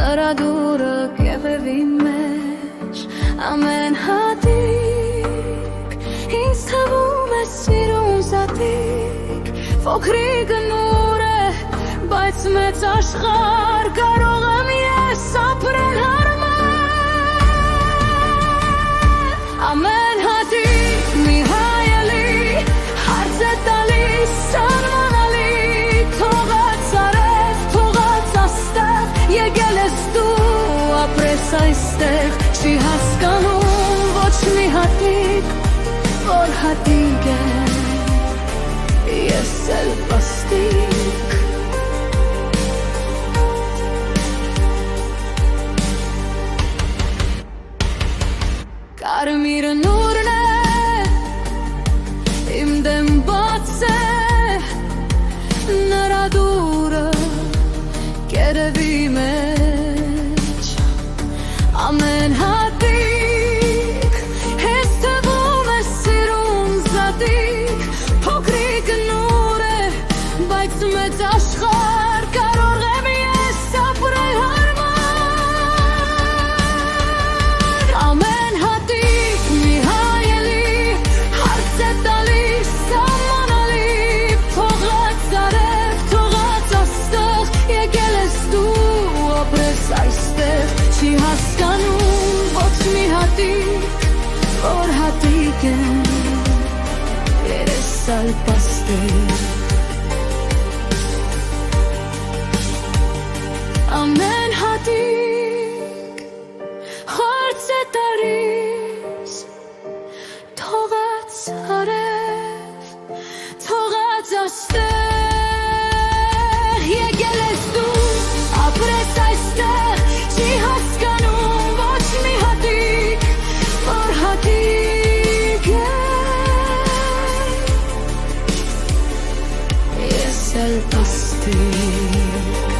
նրա դուրը կեղևի մեջ ամեն հատիկ ինձ թվում է սիրուն զատիկ փոքրիկ նուր է բայց մեծ աշխարհ կարող եմ ես ապրել հարմար ամեն հատիկ մի հայելի հարց է տալիս սանմանալի թողած արև թողած աստեղ եկել ես դու ապրես այստեղ չի հասկանում ոչ մի հատիկ որ հատիկ է ես էլ պաստիկ կարմիր նուրն է իմ դեմ բաց է նրա դուրը կերևի մեջ ամեն հատիկ հեզ թվում է սիրուն զատիկ փոքրիկ նուր է բայց մեծ աշխարհ կարող եմ ես ապրել հարմար ամեն հատիկ մի հայելի հարց է տալիս սահմանալի թողած արև թողած աստեղ եկել ես դու ապրես այստեղ չի հասկանում ոչ մի հատիկ որ հատիկ է երես ալ պաստիկ ամեն հատիկ հարց է տալիս թողած արև թողած աստեղ եկել ես դու ապրես այստեղ չի հասկանում ոչ մի հատիկ որ հատիկ է ես էլ պաստիկ